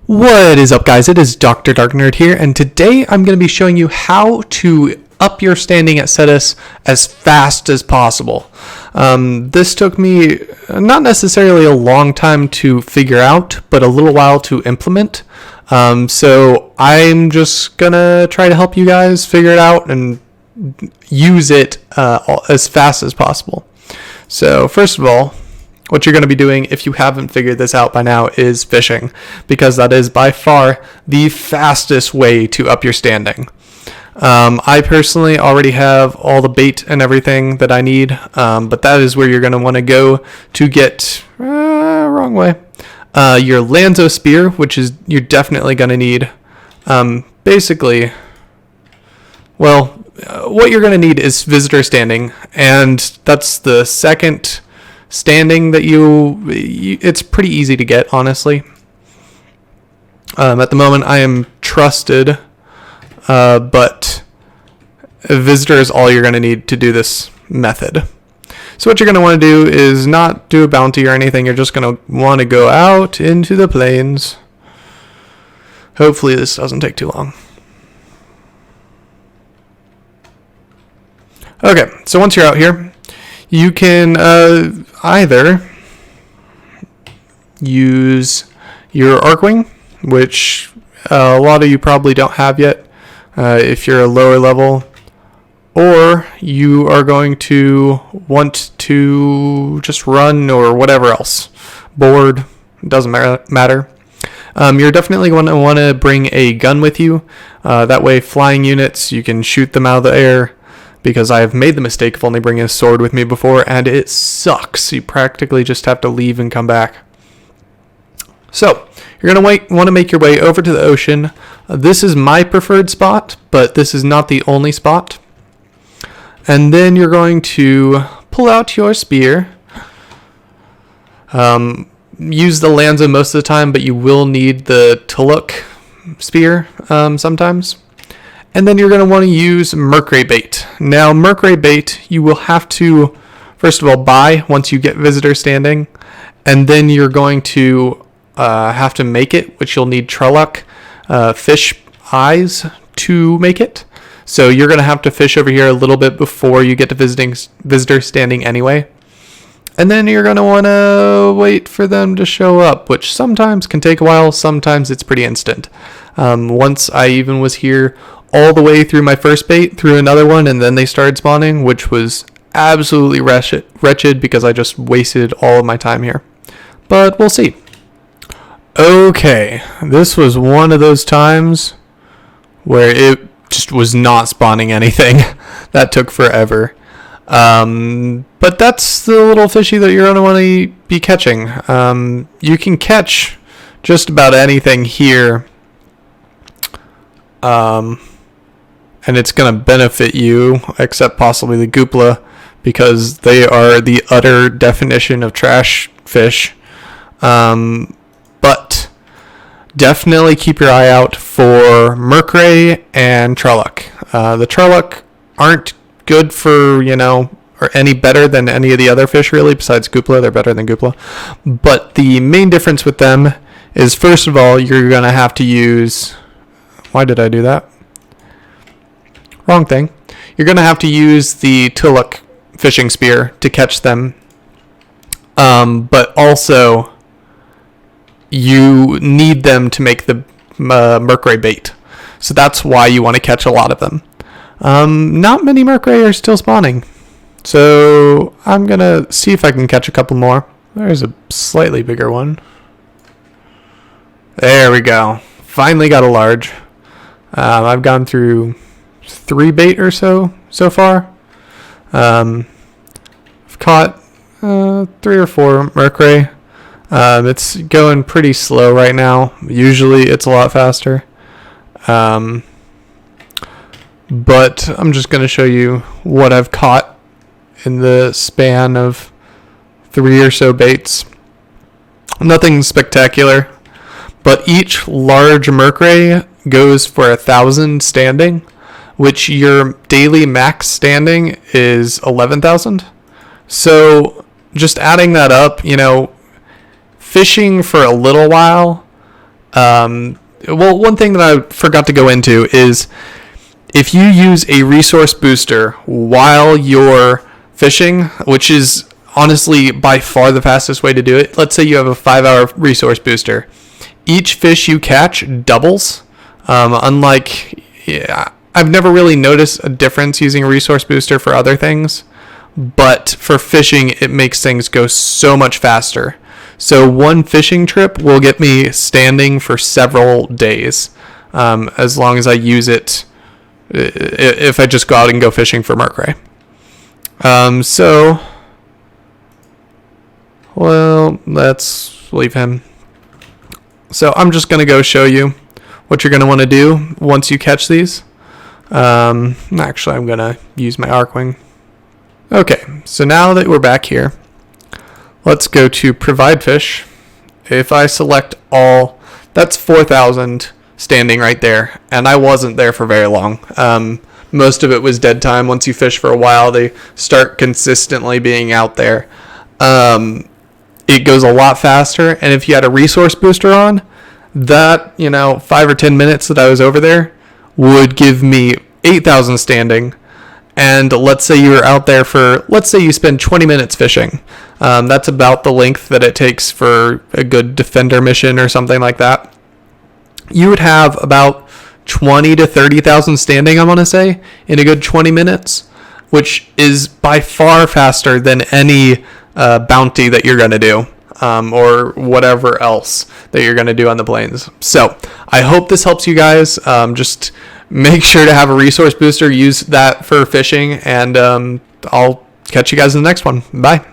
What is up, guys? It is Dr. DarkNerd here, and today I'm going to be showing you how to up your standing at Cetus as fast as possible. This took me not necessarily a long time to figure out, but a little while to implement. So I'm just going to try to help you guys figure it out and use it as fast as possible. So first of all, what you're going to be doing, if you haven't figured this out by now, is fishing, because that is by far the fastest way to up your standing. I personally already have all the bait and everything that I need, but that is where you're going to want to go to get, wrong way, your Lanzo spear, which is you're definitely going to need. Basically, well, what you're going to need is visitor standing, and that's the second standing that it's pretty easy to get, honestly. At the moment I am trusted, but visitor is all you're going to need to do this method. So what you're going to want to do is not do a bounty or anything. You're just going to want to go out into the plains. Hopefully this doesn't take too long. Okay, so once you're out here, you can either use your Arcwing, which a lot of you probably don't have yet if you're a lower level, or you are going to want to just run or whatever else. Board, doesn't matter. You're definitely going to want to bring a gun with you. That way flying units, you can shoot them out of the air. Because I have made the mistake of only bringing a sword with me before, and it sucks. You practically just have to leave and come back. So, you're going to want to make your way over to the ocean. This is my preferred spot, but this is not the only spot. And then you're going to pull out your spear. Use the Lanza most of the time, but you will need the Tuluk spear sometimes. And then you're going to want to use Mercury Bait. Now, Mercury Bait, you will have to, first of all, buy once you get visitor standing. And then you're going to have to make it, which you'll need Trelluck fish eyes to make it. So you're going to have to fish over here a little bit before you get to visitor standing anyway. And then you're going to want to wait for them to show up, which sometimes can take a while. Sometimes it's pretty instant. Once I even was here all the way through my first bait, through another one, and then they started spawning, which was absolutely wretched because I just wasted all of my time here. But we'll see. Okay, this was one of those times where it just was not spawning anything. That took forever. But that's the little fishy that you're going to want to be catching. You can catch just about anything here. And it's going to benefit you, except possibly the Goopla, because they are the utter definition of trash fish. But definitely keep your eye out for Mercury and Trelluck. The Trelluck aren't good for, or any better than any of the other fish, really, besides Goopla. They're better than Goopla. But the main difference with them is, first of all, you're going to have to use... Why did I do that? Wrong thing. You're going to have to use the Tuluk fishing spear to catch them. But also, you need them to make the Mercury Bait. So that's why you want to catch a lot of them. Not many Mercury are still spawning. So I'm going to see if I can catch a couple more. There's a slightly bigger one. There we go. Finally got a large. I've gone through 3 bait or so far. I've caught 3 or 4 Mercury. It's going pretty slow right now. Usually it's a lot faster. But I'm just going to show you what I've caught in the span of 3 or so baits. Nothing spectacular, but each large Mercury goes for 1,000 standing, which your daily max standing is 11,000. So just adding that up, fishing for a little while Well, one thing that I forgot to go into is if you use a resource booster while you're fishing, which is honestly by far the fastest way to do it. Let's say you have a 5-hour resource booster. Each fish you catch doubles. I've never really noticed a difference using a resource booster for other things, but for fishing, it makes things go so much faster. So one fishing trip will get me standing for several days, as long as I use it, if I just go out and go fishing for Mercury. Let's leave him. So I'm just going to go show you what you're going to want to do once you catch these. Actually, I'm going to use my Arcwing. Okay, so now that we're back here, let's go to Provide Fish. If I select all, that's 4,000 standing right there, and I wasn't there for very long. Most of it was dead time. Once you fish for a while, they start consistently being out there. It goes a lot faster, and if you had a resource booster on, that 5 or 10 minutes that I was over there would give me 8,000 standing. And let's say you were out there let's say you spend 20 minutes fishing. That's about the length that it takes for a good defender mission or something like that. You would have about 20 to 30,000 standing, I want to say, in a good 20 minutes, which is by far faster than any bounty that you're going to do, or whatever else that you're going to do on the plains. So I hope this helps you guys. Just make sure to have a resource booster. Use that for fishing, and I'll catch you guys in the next one. Bye.